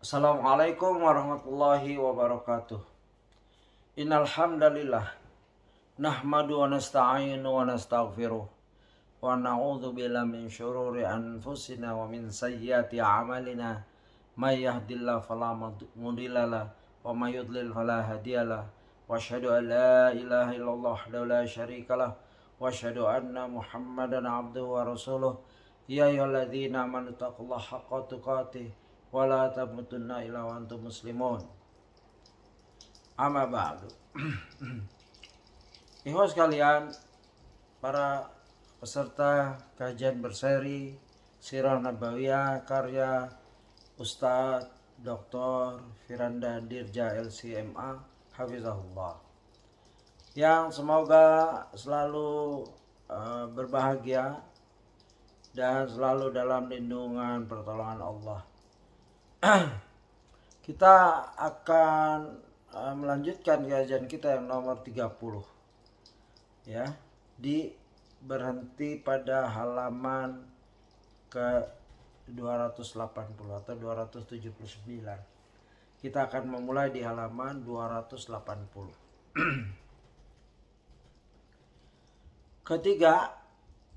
Assalamualaikum warahmatullahi wabarakatuh. Innal hamdalillah nahmadu wa nasta'inu wa nastaghfiruh wa na'udzu billahi min syururi anfusina wa min sayyiati a'malina may yahdihillahu fala mudhillalah wa may yudlil fala hadiyalah wa asyhadu an la ilaha illallah wahdahu la syarikalah wa asyhadu anna Muhammadan abduhu wa rasuluh. Ya ayyuhalladzina amanu taqullaha haqqa tuqatih wala tamutunna illa wa antum muslimun. Amma ba'du. Ikhwan sekalian, para peserta kajian berseri Sirah Nabawiyah karya Ustadz Dr. Firanda Dirja LCMA Hafizahullah, yang semoga selalu berbahagia dan selalu dalam lindungan pertolongan Allah. Kita akan melanjutkan kajian kita yang nomor 30, ya, berhenti pada halaman ke 280 atau 279. Kita akan memulai di halaman 280. Ketiga,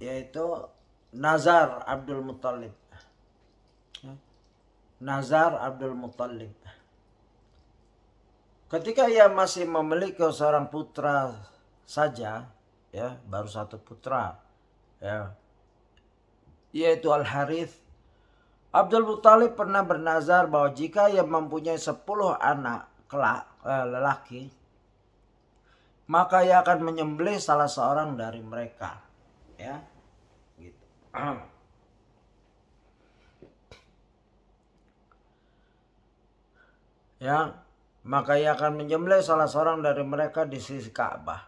yaitu Nazar Abdul Muttalib. Nazar Abdul Muttalib. Ketika ia masih memiliki seorang putra saja, ya, baru satu putra, ya, yaitu Al-Harith, Abdul Muttalib pernah bernazar bahwa jika ia mempunyai 10 anak lelaki, maka ia akan menyembelih salah seorang dari mereka, ya, gitu. Ya, maka ia akan menyembelih salah seorang dari mereka di sisi Ka'bah.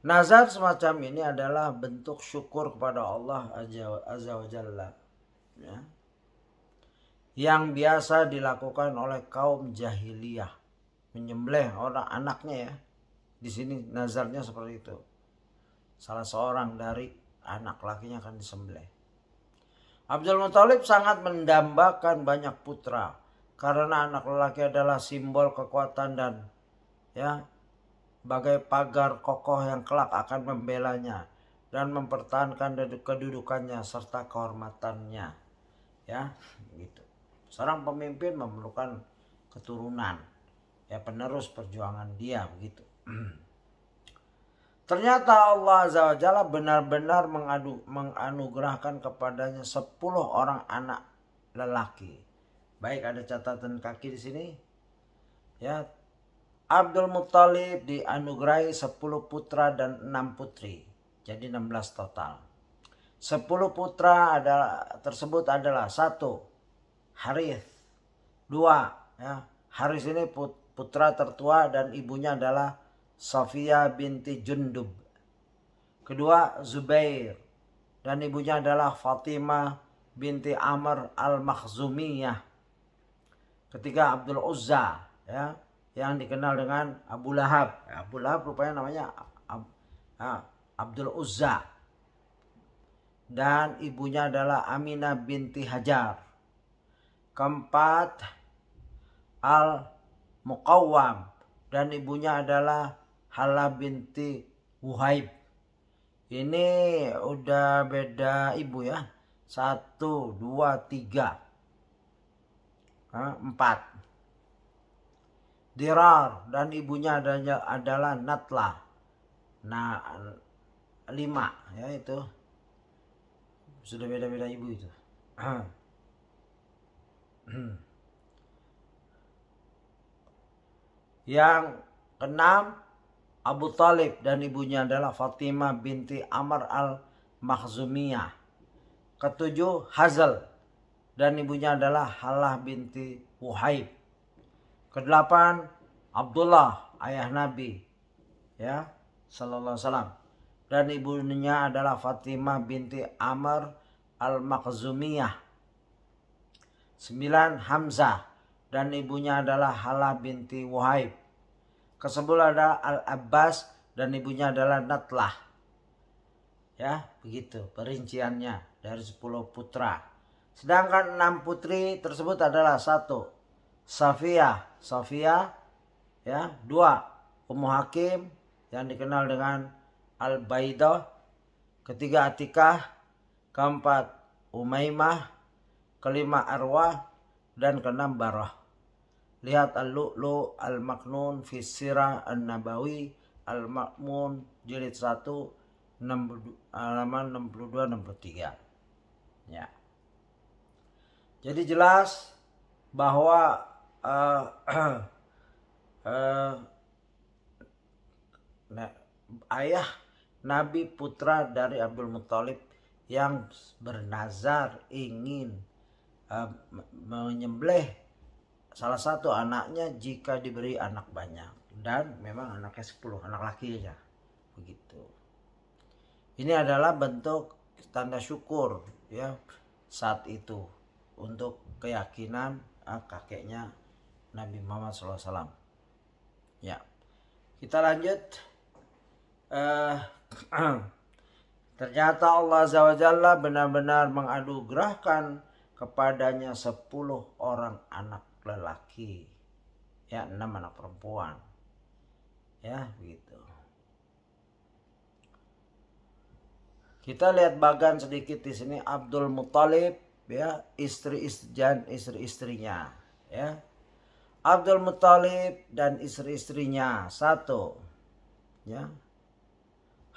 Nazar semacam ini adalah bentuk syukur kepada Allah Azza wa Jalla, ya, yang biasa dilakukan oleh kaum jahiliyah, menyembelih orang anaknya, ya. Di sini nazarnya seperti itu. Salah seorang dari anak lakinya akan disembelih. Abdul Muttalib sangat mendambakan banyak putra, karena anak lelaki adalah simbol kekuatan dan, ya, bagai pagar kokoh yang kelak akan membelanya dan mempertahankan kedudukannya serta kehormatannya, ya, gitu. Seorang pemimpin memerlukan keturunan, ya, penerus perjuangan dia, begitu. Ternyata Allah Azza wa Jalla benar-benar menganugerahkan kepadanya 10 orang anak lelaki. Baik, ada catatan kaki di sini, ya. Abdul Muttalib dianugerahi 10 putra dan 6 putri, jadi 16 total. 10 putra tersebut adalah 1. Harith. 2, ya, Harith ini putra tertua dan ibunya adalah Safiyah binti Jundub. Kedua, Zubair, dan ibunya adalah Fatimah binti Amr al-Makhzumiyah. Ketiga, Abdul Uzza, ya, yang dikenal dengan Abu Lahab. Abu Lahab rupanya namanya Abdul Uzza. Dan ibunya adalah Aminah binti Hajar. Keempat, Al-Muqawwam, dan ibunya adalah Hala binti Wuhaib. Ini udah beda ibu, ya. 1, 2, 3. 4. Dirar, dan ibunya adalah Natlah. Nah, 5, ya, itu sudah beda-beda ibu itu. Yang keenam, Abu Talib, dan ibunya adalah Fatimah binti Amr al-Makhzumiyah. Ketujuh, Hazal, dan ibunya adalah Halah binti Wuhaib. Kedelapan, Abdullah, ayah Nabi, ya, sallallahu alaihi wasallam, dan ibunya adalah Fatimah binti Amr al-Makhzumiyah. 9, Hamzah, dan ibunya adalah Halah binti Wuhaib. Ke-10 ada Al-Abbas, dan ibunya adalah Natlah. Ya, begitu perinciannya dari 10 putra. Sedangkan 6 putri tersebut adalah 1. Safiyah ya, 2 Ummu Hakim yang dikenal dengan Al-Baidah, ketiga Atikah, keempat Umaymah, kelima Arwah, dan keenam Barah. Lihat Al-Lu'lu' Al-Maknun fi Sirah An-Nabawi Al-Ma'mun jilid 1 halaman 62-63. Ya. Jadi jelas bahwa ayah Nabi putra dari Abdul Muthalib yang bernazar ingin menyembelih salah satu anaknya jika diberi anak banyak, dan memang anaknya 10 anak lakinya begitu. Ini adalah bentuk tanda syukur ya saat itu untuk keyakinan kakeknya Nabi Muhammad SAW. Ya, kita lanjut. Ternyata Allah Azza wa Jalla benar-benar menganugerahkan kepadanya 10 orang anak lelaki, ya 6 anak perempuan, ya begitu. Kita lihat bagan sedikit di sini. Abdul Muthalib ya, istri-istrinya ya. Abdul Muthalib dan istri-istrinya 1 ya,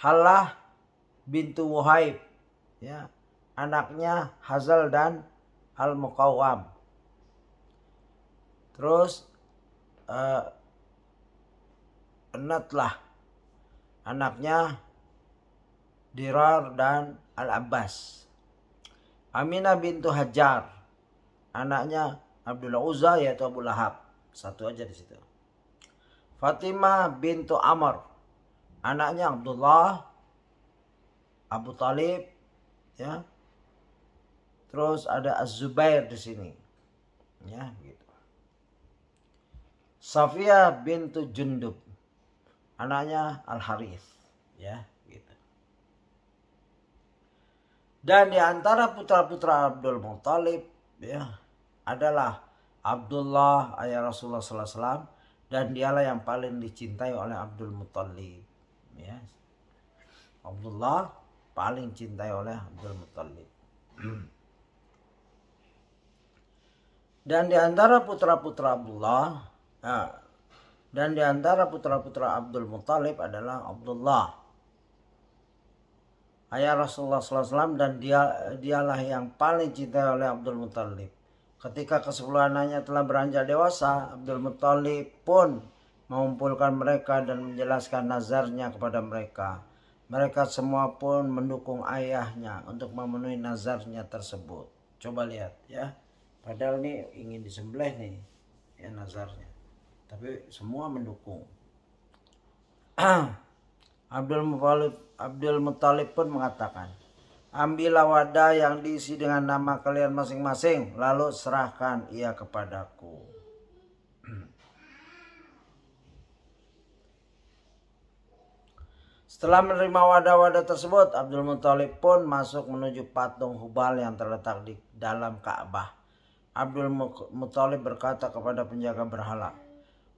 Halah bintu Wuhaib ya, anaknya Hazal dan Al-Muqawwam. Terus Natlah, anaknya Dirar dan Al-Abbas. Aminah bintu Hajar, anaknya Abdullah Uzza yaitu Abu Lahab. 1 aja di situ. Fatimah bintu Amr, anaknya Abdullah, Abu Talib ya. Terus ada Az-Zubair di sini. Ya, gitu. Safiyah bintu Jundub, anaknya Al-Harith ya, gitu. Dan di antara putra-putra Abdul Muthalib ya adalah Abdullah ayah Rasulullah SAW, dan dialah yang paling dicintai oleh Abdul Muthalib ya. Abdullah paling cintai oleh Abdul Muthalib. Dan di antara putra-putra Abdullah dan di antara putra-putra Abdul Muthalib adalah Abdullah ayah Rasulullah SAW, dan dialah yang paling cintai oleh Abdul Muthalib. Ketika ke-10 anaknya telah beranjak dewasa, Abdul Muthalib pun mengumpulkan mereka dan menjelaskan nazarnya kepada mereka. Mereka semua pun mendukung ayahnya untuk memenuhi nazarnya tersebut. Coba lihat ya. Padahal ini ingin disembelih nih ya nazarnya, tapi semua mendukung. Abdul Muthalib pun mengatakan, ambillah wadah yang diisi dengan nama kalian masing-masing, lalu serahkan ia kepadaku. Setelah menerima wadah-wadah tersebut, Abdul Muthalib pun masuk menuju patung Hubal yang terletak di dalam Ka'bah. Abdul Muthalib berkata kepada penjaga berhala,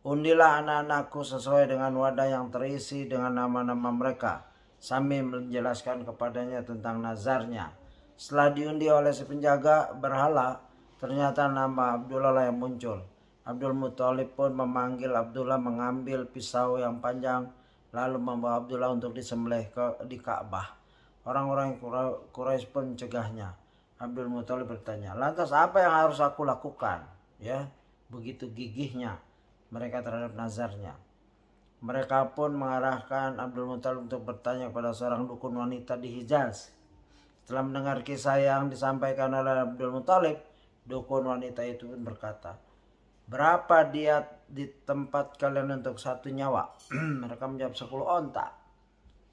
undilah anak-anakku sesuai dengan wadah yang terisi dengan nama-nama mereka, sambil menjelaskan kepadanya tentang nazarnya. Setelah diundi oleh si penjaga berhala, ternyata nama Abdullah yang muncul. Abdul Muthalib pun memanggil Abdullah mengambil pisau yang panjang, lalu membawa Abdullah untuk disembelih di Ka'bah. Orang-orang Quraisy pun mencegahnya. Abdul Muthalib bertanya, lantas apa yang harus aku lakukan? Ya, begitu gigihnya mereka terhadap nazarnya. Mereka pun mengarahkan Abdul Muthalib untuk bertanya kepada seorang dukun wanita di Hijaz. Setelah mendengar kisah yang disampaikan oleh Abdul Muthalib, dukun wanita itu pun berkata, berapa diat di tempat kalian untuk 1 nyawa? Mereka menjawab 10 onta.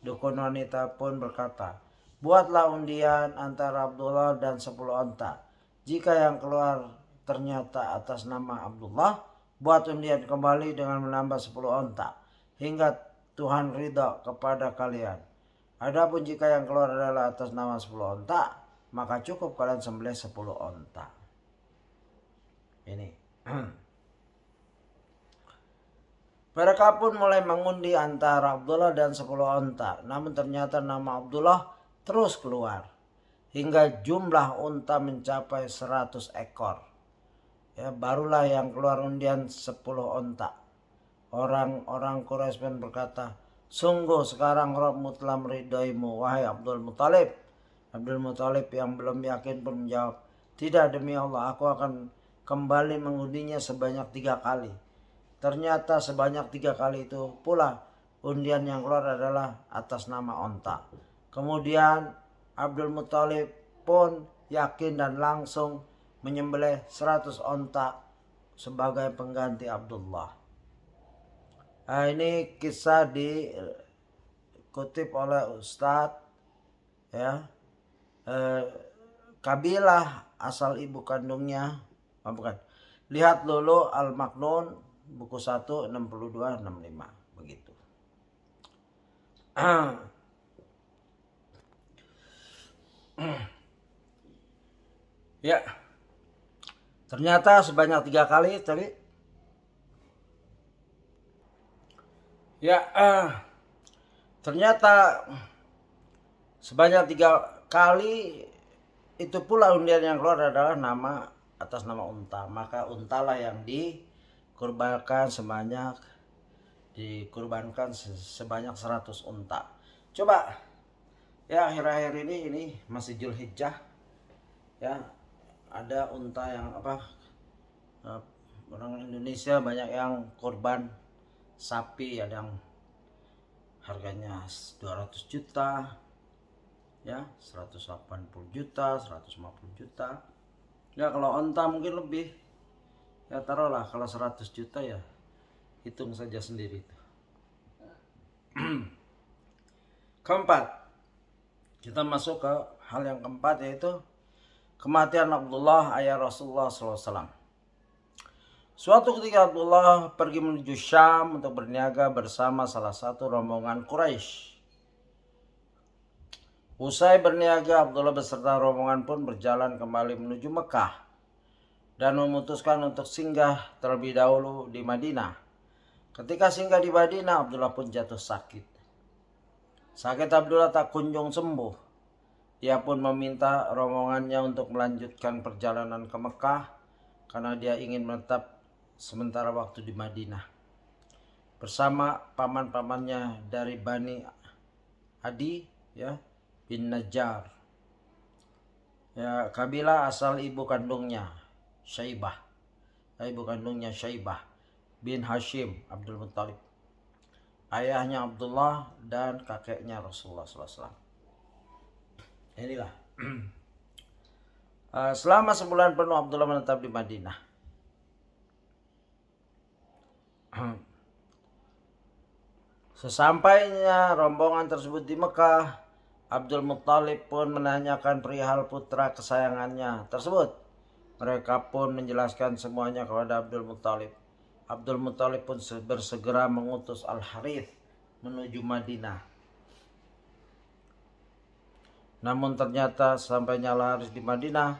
Dukun wanita pun berkata, buatlah undian antara Abdullah dan 10 onta. Jika yang keluar ternyata atas nama Abdullah, buat undian kembali dengan menambah 10 onta, hingga Tuhan ridha kepada kalian. Adapun jika yang keluar adalah atas nama 10 onta, maka cukup kalian sembelih 10 onta. Ini. Mereka pun mulai mengundi antara Abdullah dan 10 unta. Namun ternyata nama Abdullah terus keluar. Hingga jumlah unta mencapai 100 ekor. Ya, barulah yang keluar undian 10 unta. Orang-orang Quraisy pun berkata, sungguh sekarang Rabbmu telah meridhoimu, wahai Abdul Muthalib. Abdul Muthalib yang belum yakin pun menjawab, tidak, demi Allah, aku akan kembali mengundinya sebanyak 3 kali. Ternyata sebanyak 3 kali itu pula undian yang keluar adalah atas nama unta. Kemudian Abdul Muthalib pun yakin dan langsung menyembelih 100 unta sebagai pengganti Abdullah. Nah, ini kisah dikutip oleh Ustadz ya, kabilah asal ibu kandungnya, bukan. Lihat dulu Al-Maknun buku 1 62 65 begitu. Ya. Ternyata sebanyak 3 kali tadi. Ya, ternyata sebanyak 3 kali itu pula undian yang keluar adalah nama atas nama unta. Maka untalah yang dikurbankan sebanyak 100 unta. Coba ya, akhir-akhir ini masih Zulhijjah ya, ada unta yang orang Indonesia banyak yang kurban sapi, ada yang harganya 200 juta ya, 180 juta, 150 juta. Ya kalau unta mungkin lebih. Ya taruhlah kalau 100 juta ya, hitung saja sendiri itu. Keempat, kita masuk ke hal yang keempat, yaitu kematian Abdullah ayah Rasulullah SAW. Suatu ketika Abdullah pergi menuju Syam untuk berniaga bersama salah satu rombongan Quraisy. Usai berniaga, Abdullah beserta rombongan pun berjalan kembali menuju Mekah dan memutuskan untuk singgah terlebih dahulu di Madinah. Ketika singgah di Madinah, Abdullah pun jatuh sakit. Sakit Abdullah tak kunjung sembuh. Ia pun meminta rombongannya untuk melanjutkan perjalanan ke Mekah karena dia ingin menetap sementara waktu di Madinah bersama paman-pamannya dari Bani Adi ya bin Najjar, ya, kabilah asal ibu kandungnya Syaibah bin Hashim Abdul Muthalib, ayahnya Abdullah dan kakeknya Rasulullah SAW. Inilah selama sebulan penuh Abdullah menetap di Madinah. Sesampainya rombongan tersebut di Mekah, Abdul Muthalib pun menanyakan perihal putra kesayangannya tersebut. Mereka pun menjelaskan semuanya kepada Abdul Muthalib. Abdul Muthalib pun bersegera mengutus Al-Harith menuju Madinah. Namun ternyata sampainya Al-Harith di Madinah,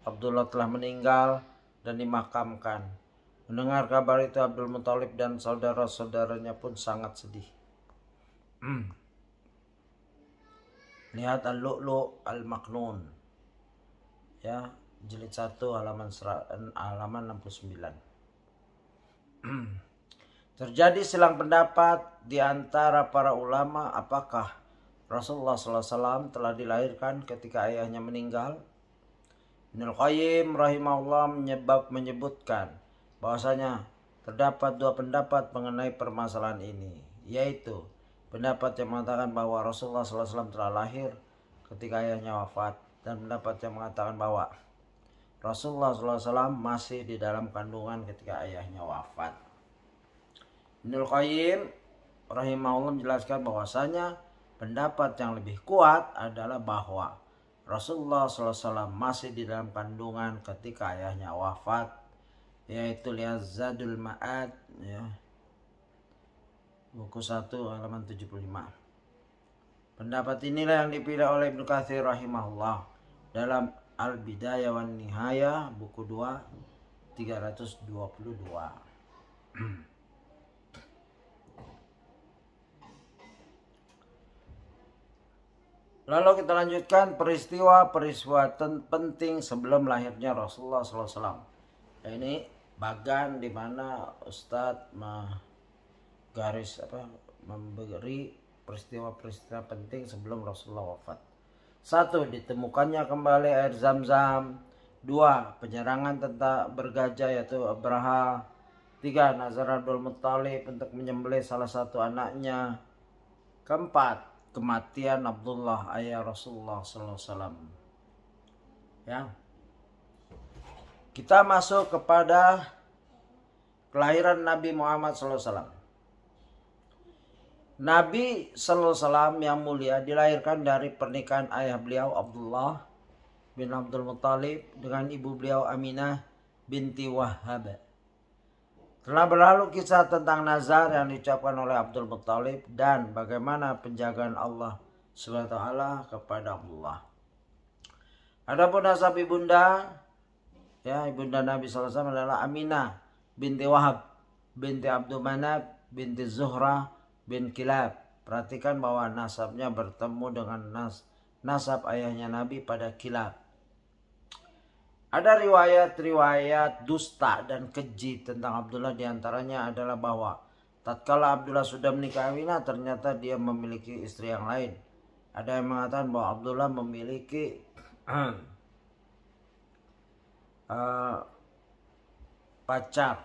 Abdullah telah meninggal dan dimakamkan. Mendengar kabar itu, Abdul Muthalib dan saudara-saudaranya pun sangat sedih. Lihat Al-Lu'lu' Al-Maknun ya, jilid 1 halaman 69. Terjadi silang pendapat di antara para ulama apakah Rasulullah SAW telah dilahirkan ketika ayahnya meninggal. Ibnul Qayyim rahimahullah menyebutkan bahwasanya terdapat 2 pendapat mengenai permasalahan ini, yaitu pendapat yang mengatakan bahwa Rasulullah SAW telah lahir ketika ayahnya wafat, dan pendapat yang mengatakan bahwa Rasulullah SAW masih di dalam kandungan ketika ayahnya wafat. Ibnul Qayyim rahimahullah menjelaskan bahwasanya pendapat yang lebih kuat adalah bahwa Rasulullah SAW masih di dalam kandungan ketika ayahnya wafat, yaitu lihat Zadul Ma'ad ya, buku 1 halaman 75. Pendapat inilah yang dipilih oleh Ibnu Katsir rahimahullah dalam Al-Bidayah wan Nihayah buku 2 322. Lalu kita lanjutkan peristiwa-peristiwa penting sebelum lahirnya Rasulullah SAW. Ini bagan di mana Ustadz memberi peristiwa-peristiwa penting sebelum Rasulullah wafat. 1. Ditemukannya kembali air Zam-Zam. 2. Penyerangan tentang bergajah yaitu Abraha. 3. Nazar Abdul Muttalib untuk menyembelih salah satu anaknya. 4. Kematian Abdullah ayah Rasulullah SAW. Ya. Kita masuk kepada kelahiran Nabi Muhammad SAW. Nabi SAW yang mulia dilahirkan dari pernikahan ayah beliau Abdullah bin Abdul Muttalib dengan ibu beliau Aminah binti Wahhab. Telah berlalu kisah tentang nazar yang diucapkan oleh Abdul Muttalib dan bagaimana penjagaan Allah SWT kepada Abdullah. Adapun nasab ibunda, ibunda Nabi SAW adalah Aminah binti Wahab binti Abdul Manab binti Zuhra bin Kilab. Perhatikan bahwa nasabnya bertemu dengan nasab ayahnya Nabi pada Kilab. Ada riwayat-riwayat dusta dan keji tentang Abdullah, diantaranya adalah bahwa tatkala Abdullah sudah menikah Aminah, ternyata dia memiliki istri yang lain. Ada yang mengatakan bahwa Abdullah memiliki pacar,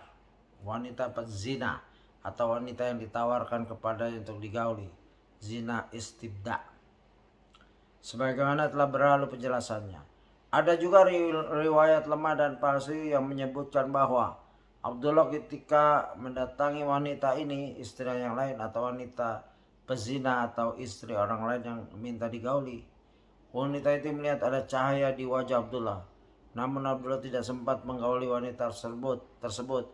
wanita pezina atau wanita yang ditawarkan kepadanya untuk digauli, zina istibda. Sebagaimana telah berlalu penjelasannya. Ada juga riwayat lemah dan palsu yang menyebutkan bahwa Abdullah ketika mendatangi wanita ini, istri yang lain atau wanita pezina atau istri orang lain yang minta digauli, wanita itu melihat ada cahaya di wajah Abdullah. Namun Abdullah tidak sempat menggauli wanita tersebut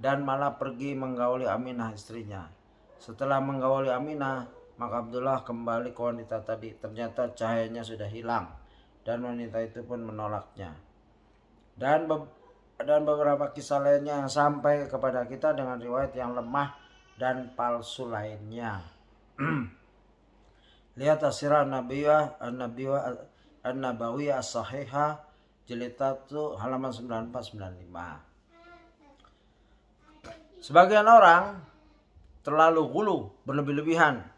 dan malah pergi menggauli Aminah istrinya. Setelah menggauli Aminah, maka Abdullah kembali ke wanita tadi. Ternyata cahayanya sudah hilang dan wanita itu pun menolaknya. Dan beberapa kisah lainnya yang sampai kepada kita dengan riwayat yang lemah dan palsu lainnya. Lihat Asirah An-Nabawiyah As-Sahihah jilid 1 halaman 9495. Sebagian orang terlalu gulu, berlebih-lebihan,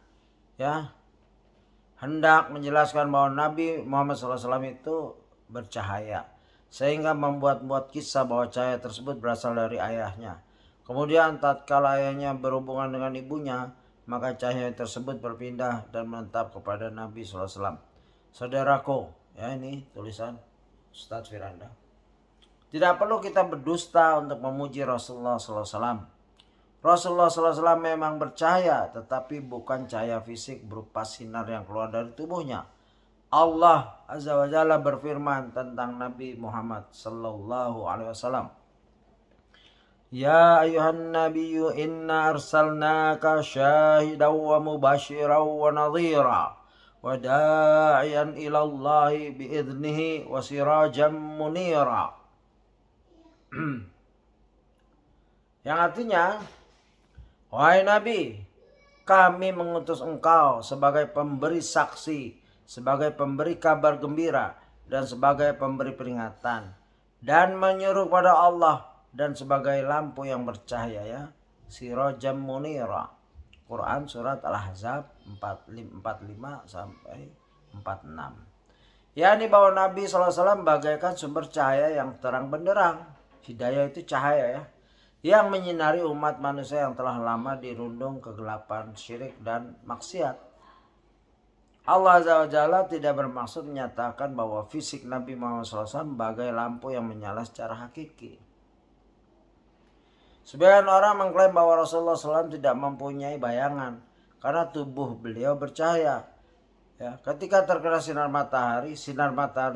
hendak menjelaskan bahwa Nabi Muhammad SAW itu bercahaya, sehingga membuat kisah bahwa cahaya tersebut berasal dari ayahnya. Kemudian tatkala ayahnya berhubungan dengan ibunya, maka cahaya tersebut berpindah dan menetap kepada Nabi SAW. Saudaraku, ini tulisan Ustadz Firanda. Tidak perlu kita berdusta untuk memuji Rasulullah SAW. Rasulullah SAW memang bercahaya, tetapi bukan cahaya fisik berupa sinar yang keluar dari tubuhnya. Allah Azza wa Jalla berfirman tentang Nabi Muhammad sallallahu alaihi wasallam. Ya ayuhan nabiyyu inna arsalnaka syahidan wa mubashiran wa nadhira wa da'iyan ila Allahi bi'idnihi wa sirajan munira. Yang artinya, wahai Nabi, kami mengutus engkau sebagai pemberi saksi, sebagai pemberi kabar gembira, dan sebagai pemberi peringatan, dan menyuruh pada Allah, dan sebagai lampu yang bercahaya, sirajam munira. Quran surat Al-Ahzab 45 sampai 46. Yakni bahwa Nabi SAW bagaikan sumber cahaya yang terang benderang. Hidayah itu cahaya, yang menyinari umat manusia yang telah lama dirundung kegelapan syirik dan maksiat. Allah Azza wa Jalla tidak bermaksud menyatakan bahwa fisik Nabi Muhammad SAW bagai lampu yang menyala secara hakiki. Sebagian orang mengklaim bahwa Rasulullah SAW tidak mempunyai bayangan karena tubuh beliau bercahaya. Ketika terkena sinar matahari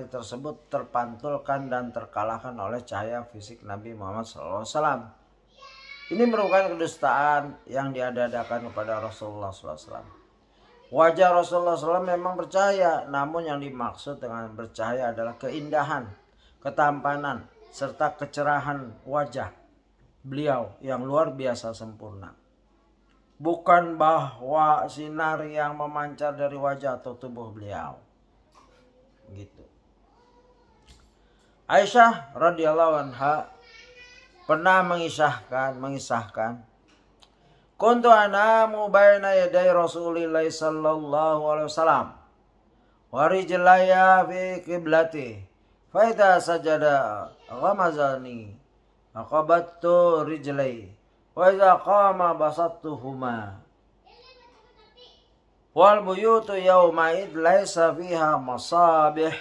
tersebut terpantulkan dan terkalahkan oleh cahaya fisik Nabi Muhammad SAW. Ini merupakan kedustaan yang diadakan kepada Rasulullah SAW. Wajah Rasulullah SAW memang bercahaya, namun yang dimaksud dengan bercahaya adalah keindahan, ketampanan, serta kecerahan wajah beliau yang luar biasa sempurna. Bukan bahwa sinar yang memancar dari wajah atau tubuh beliau. gitu. Aisyah radhiyallahu anha pernah mengisahkan kuntu anamu baina yaday Rasulillah sallallahu alaihi wasallam wa rijlaya fi qiblati fa idza sajada ghamazani aqabattu rijlai wa idza qama basattuhuma wal buyutu yaumaid laisa fiha masabih.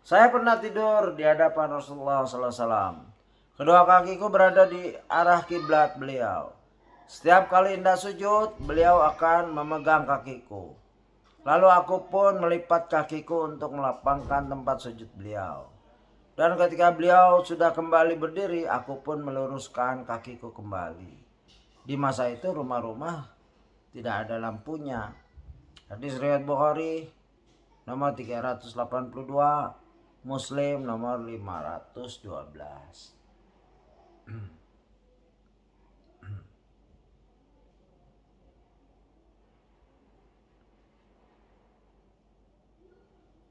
Saya pernah tidur di hadapan Rasulullah sallallahu alaihi wasallam. Kedua kakiku berada di arah kiblat beliau. Setiap kali hendak sujud, beliau akan memegang kakiku. Lalu aku pun melipat kakiku untuk melapangkan tempat sujud beliau. Dan ketika beliau sudah kembali berdiri, aku pun meluruskan kakiku kembali. Di masa itu rumah-rumah tidak ada lampunya. Hadis riwayat Bukhari nomor 382, Muslim nomor 512.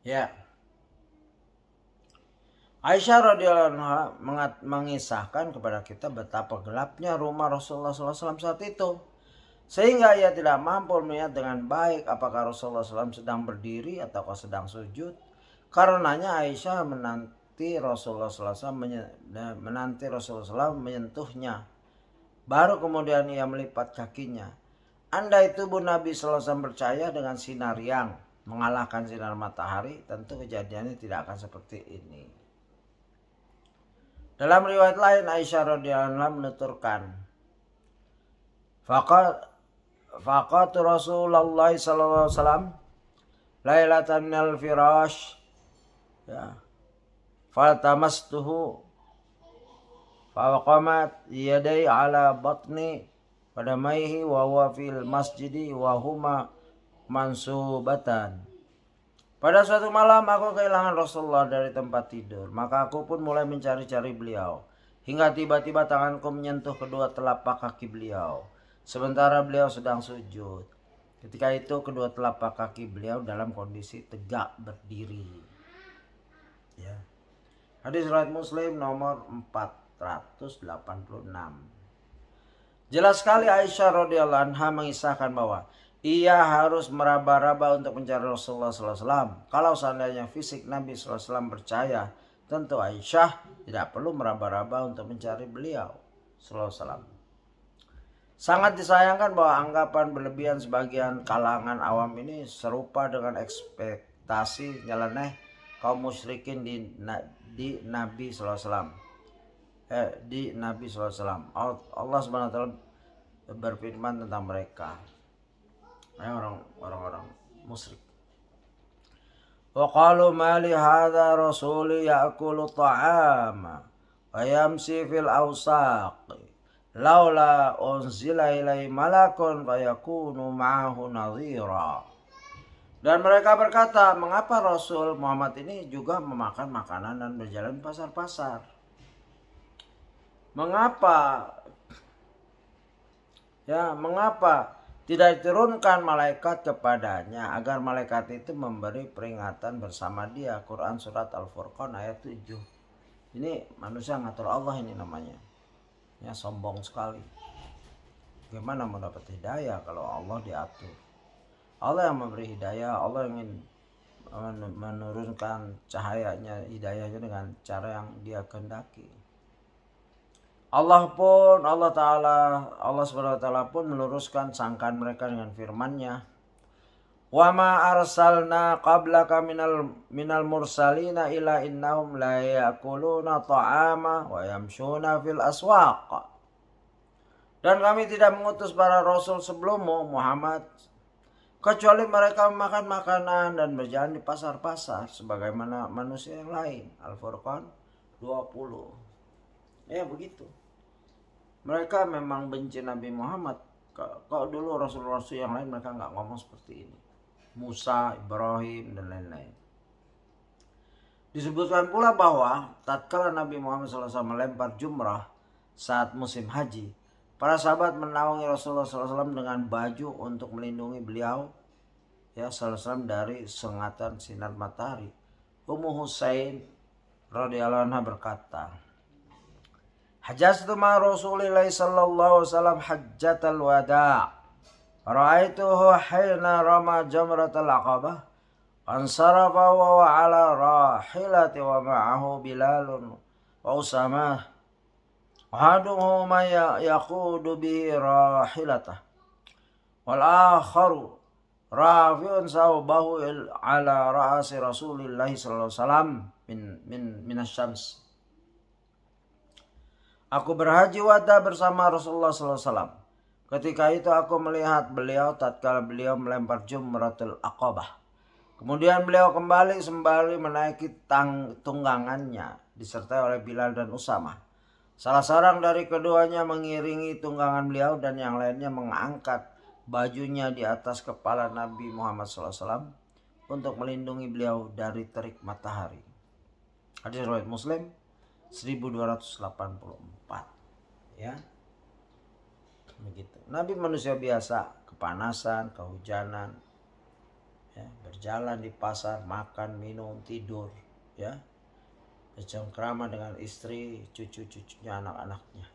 Ya. Aisyah radhiyallahu anha mengisahkan kepada kita betapa gelapnya rumah Rasulullah SAW saat itu. Sehingga ia tidak mampu melihat dengan baik apakah Rasulullah SAW sedang berdiri atau sedang sujud. Karenanya Aisyah menanti Rasulullah SAW menyentuhnya. Baru kemudian ia melipat kakinya. Andai tubuh Nabi SAW percaya dengan sinar yang mengalahkan sinar matahari, tentu kejadiannya tidak akan seperti ini. Dalam riwayat lain Aisyah radhiyallahu anha menuturkan, Faqat Rasulullah sallallahu alaihi wasallam lailatan minal firash ya faltamastuhu faqamat yadai ala batni padamaihi wa huwa fil masjidi wa huma mansubatan. Pada suatu malam aku kehilangan Rasulullah dari tempat tidur, maka aku pun mulai mencari-cari beliau hingga tiba-tiba tanganku menyentuh kedua telapak kaki beliau sementara beliau sedang sujud. Ketika itu kedua telapak kaki beliau dalam kondisi tegak berdiri. Ya. Hadis riwayat Muslim nomor 486. Jelas sekali Aisyah radhiyallahu anha mengisahkan bahwa ia harus meraba-raba untuk mencari Rasulullah SAW. Kalau seandainya fisik Nabi SAW percaya, tentu Aisyah tidak perlu meraba-raba untuk mencari beliau SAW. Sangat disayangkan bahwa anggapan berlebihan sebagian kalangan awam ini serupa dengan ekspektasi nyeleneh kaum musyrikin di Nabi SAW. Di Nabi SAW. Allah SWT berfirman tentang mereka. Orang-orang musyrik. Wa qalu ma li hadza rasuli ya'kulu ta'ama wa yamshi fil awsaq laula unzila ilaihi malakun fayakunu ma'ahu nadhira. Dan mereka berkata, mengapa Rasul Muhammad ini juga memakan makanan dan berjalan pasar-pasar? Mengapa tidak diturunkan malaikat kepadanya agar malaikat itu memberi peringatan bersama dia? Quran surat Al-Furqan ayat 7. Ini manusia ngatur Allah ini namanya. Ya, sombong sekali. Bagaimana mau dapat hidayah kalau Allah diatur? Allah yang memberi hidayah, Allah yang ingin menurunkan cahayanya, hidayahnya dengan cara yang dia kehendaki. Allah SWT pun meluruskan sangkaan mereka dengan firman-Nya. Wa ma arsalna qablaka minal mursalina illa innahum la ya'kuluna ta'ama wa yamshuna fil aswaq. Dan kami tidak mengutus para rasul sebelummu Muhammad kecuali mereka memakan makanan dan berjalan di pasar-pasar sebagaimana manusia yang lain. Al-Furqan 20. Ya begitu. Mereka memang benci Nabi Muhammad. Kalau dulu rasul-rasul yang lain mereka nggak ngomong seperti ini. Musa, Ibrahim, dan lain-lain. Disebutkan pula bahwa tatkala Nabi Muhammad SAW melempar jumrah saat musim haji, para sahabat menaungi Rasulullah SAW dengan baju untuk melindungi beliau ya SAW dari sengatan sinar matahari. Ummu Husain radhiyallahu anha berkata, Hajjatu ma Rasulillah sallallahu alaihi wasallam hajjatal wada'. Ra'aituhu hina rama jamratal aqabah. Ansarafa wa ala rahilati wa ma'ahu Bilalun wa Usamah. Ahaduhuma yaqudu bi rahilatah. Wal akharu rafi'un sawbahu ala ra'asi Rasulillah sallallahu alaihi wasallam min asy-syams. Aku berhaji wada bersama Rasulullah sallallahu alaihi wasallam. Ketika itu aku melihat beliau tatkala beliau melempar Jumratul Aqabah. Kemudian beliau kembali sembari menaiki tunggangannya disertai oleh Bilal dan Usamah. Salah seorang dari keduanya mengiringi tunggangan beliau dan yang lainnya mengangkat bajunya di atas kepala Nabi Muhammad SAW untuk melindungi beliau dari terik matahari. Hadis riwayat Muslim 1284. Ya. Begitu. Nabi manusia biasa, kepanasan, kehujanan, ya, berjalan di pasar, makan, minum, tidur, ya, bercengkrama dengan istri, cucu-cucunya, anak-anaknya.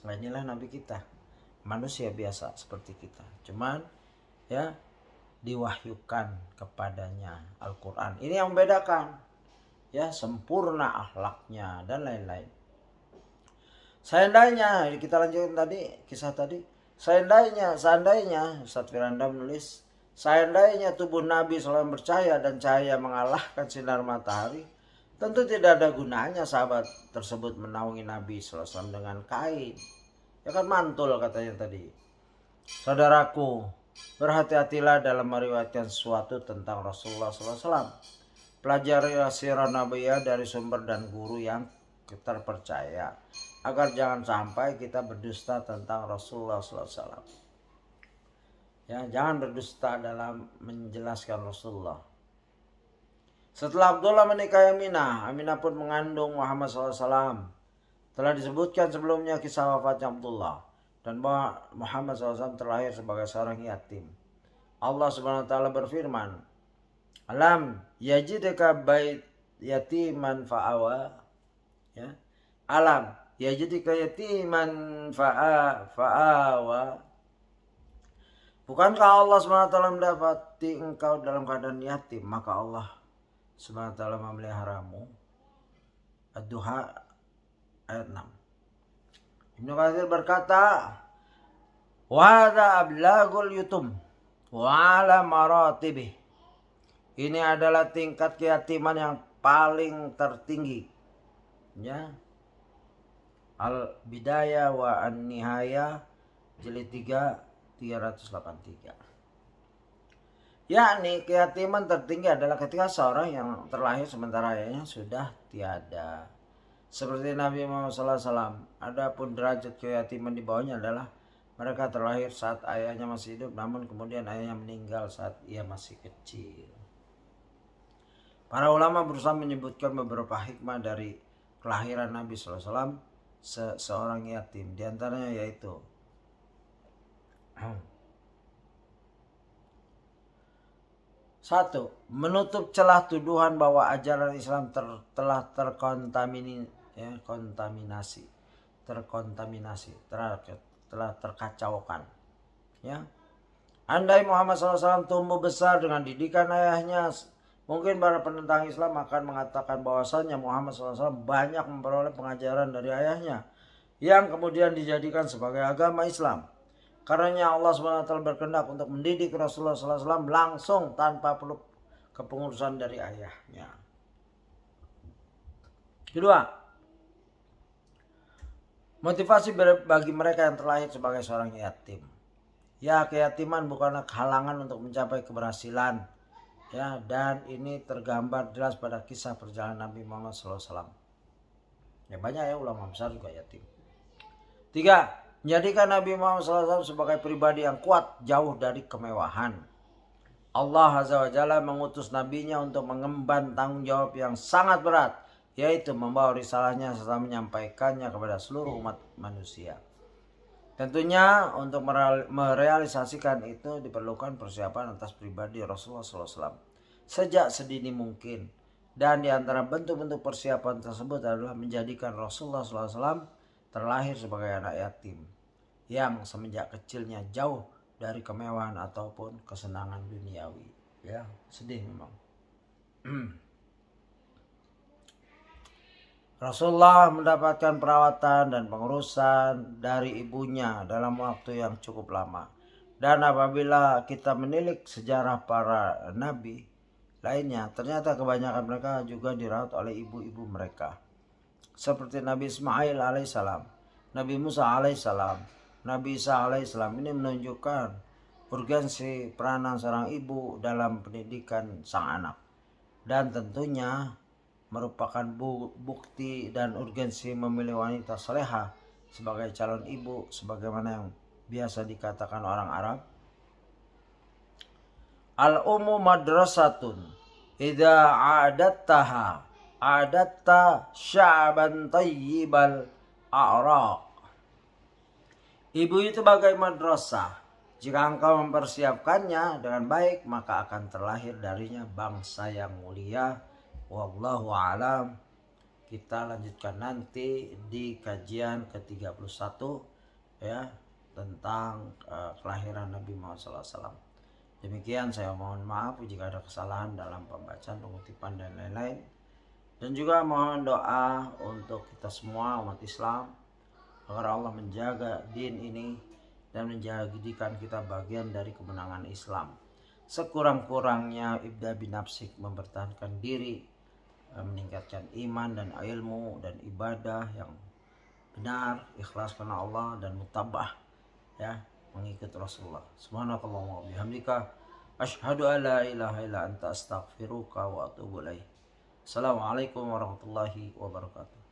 Nah, inilah Nabi kita, manusia biasa seperti kita. Cuman, ya, diwahyukan kepadanya Al-Quran. Ini yang membedakan, ya, sempurna akhlaknya dan lain-lain. Seandainya, kita lanjutkan tadi, kisah tadi. Seandainya, Ustaz Firanda menulis, seandainya tubuh Nabi selalu bercahaya dan cahaya mengalahkan sinar matahari, tentu tidak ada gunanya sahabat tersebut menaungi Nabi SAW dengan kain. Ya kan mantul katanya tadi. Saudaraku, berhati-hatilah dalam meriwayatkan sesuatu tentang Rasulullah SAW. Pelajari sirah Nabiyah dari sumber dan guru yang terpercaya, agar jangan sampai kita berdusta tentang Rasulullah SAW. Ya, jangan berdusta dalam menjelaskan Rasulullah. Setelah Abdullah menikahi Aminah, Aminah pun mengandung Muhammad SAW. Telah disebutkan sebelumnya kisah wafatnya Abdullah dan bahwa Muhammad SAW terlahir sebagai seorang yatim. Allah Subhanahu wa taala berfirman, Alam yajidka bait yatiman fa'awa. Ya. Alam yajidka yatiman fa'awa. Bukankah Allah SWT mendapati engkau dalam keadaan yatim, maka Allah SWT memeliharamu. Ad-Duha ayat 6. Ibnu Katsir berkata, wa hadza ablagul yutum wa ala maratibih. Ini adalah tingkat keyatiman yang paling tertinggi. Ya. Al-Bidayah wa An-Nihayah jilid 3 383. Yakni keyatiman tertinggi adalah ketika seorang yang terlahir sementara ayahnya sudah tiada. Seperti Nabi Muhammad SAW. Adapun derajat keyatiman di bawahnya adalah mereka terlahir saat ayahnya masih hidup, namun kemudian ayahnya meninggal saat ia masih kecil. Para ulama berusaha menyebutkan beberapa hikmah dari kelahiran Nabi SAW seorang yatim. Di antaranya yaitu satu, menutup celah tuduhan bahwa ajaran Islam telah telah terkacaukan. Ya, andai Muhammad SAW tumbuh besar dengan didikan ayahnya, mungkin para penentang Islam akan mengatakan bahwasannya Muhammad SAW banyak memperoleh pengajaran dari ayahnya yang kemudian dijadikan sebagai agama Islam. Karenanya Allah SWT berkehendak untuk mendidik Rasulullah SAW langsung tanpa perlu kepengurusan dari ayahnya. Kedua, motivasi bagi mereka yang terlahir sebagai seorang yatim. Ya, keyatiman bukanlah halangan untuk mencapai keberhasilan. Ya, dan ini tergambar jelas pada kisah perjalanan Nabi Muhammad SAW. Ya, banyak ya ulama besar juga yatim. Tiga, menjadikan Nabi Muhammad SAW sebagai pribadi yang kuat jauh dari kemewahan. Allah Azza wa Jalla mengutus nabinya untuk mengemban tanggung jawab yang sangat berat, yaitu membawa risalahnya serta menyampaikannya kepada seluruh umat manusia. Tentunya untuk merealisasikan itu diperlukan persiapan atas pribadi Rasulullah SAW sejak sedini mungkin Dan di antara bentuk-bentuk persiapan tersebut adalah menjadikan Rasulullah SAW terlahir sebagai anak yatim yang semenjak kecilnya jauh dari kemewahan ataupun kesenangan duniawi. Ya, sedih memang. Rasulullah mendapatkan perawatan dan pengurusan dari ibunya dalam waktu yang cukup lama. Dan apabila kita menilik sejarah para nabi lainnya, ternyata kebanyakan mereka juga dirawat oleh ibu-ibu mereka. Seperti Nabi Ismail alaihissalam, Nabi Musa alaihissalam, Nabi Isa alaihissalam. Ini menunjukkan urgensi peranan seorang ibu dalam pendidikan sang anak. Dan tentunya merupakan bukti dan urgensi memilih wanita salehah sebagai calon ibu, sebagaimana yang biasa dikatakan orang Arab. Al-ummu madrasatun idza a'adattaha a'adatta sya'ban tayyibal a'raq. Ibu itu bagai madrasah. Jika engkau mempersiapkannya dengan baik, maka akan terlahir darinya bangsa yang mulia. Wallahu a'lam. Kita lanjutkan nanti di kajian ke-31 ya, tentang kelahiran Nabi Muhammad SAW. Demikian, saya mohon maaf jika ada kesalahan dalam pembacaan, pengutipan dan lain-lain. Dan juga mohon doa untuk kita semua umat Islam agar Allah menjaga din ini dan menjadikan kita bagian dari kemenangan Islam. Sekurang-kurangnya ibda binafsik, mempertahankan diri, meningkatkan iman dan ilmu dan ibadah yang benar, ikhlas karena Allah dan mutabah ya, mengikut Rasulullah. Subhanakallahumma wa bihamdika asyhadu an la ilaha illa anta astaghfiruka wa atubu ilaik. Assalamualaikum warahmatullahi wabarakatuh.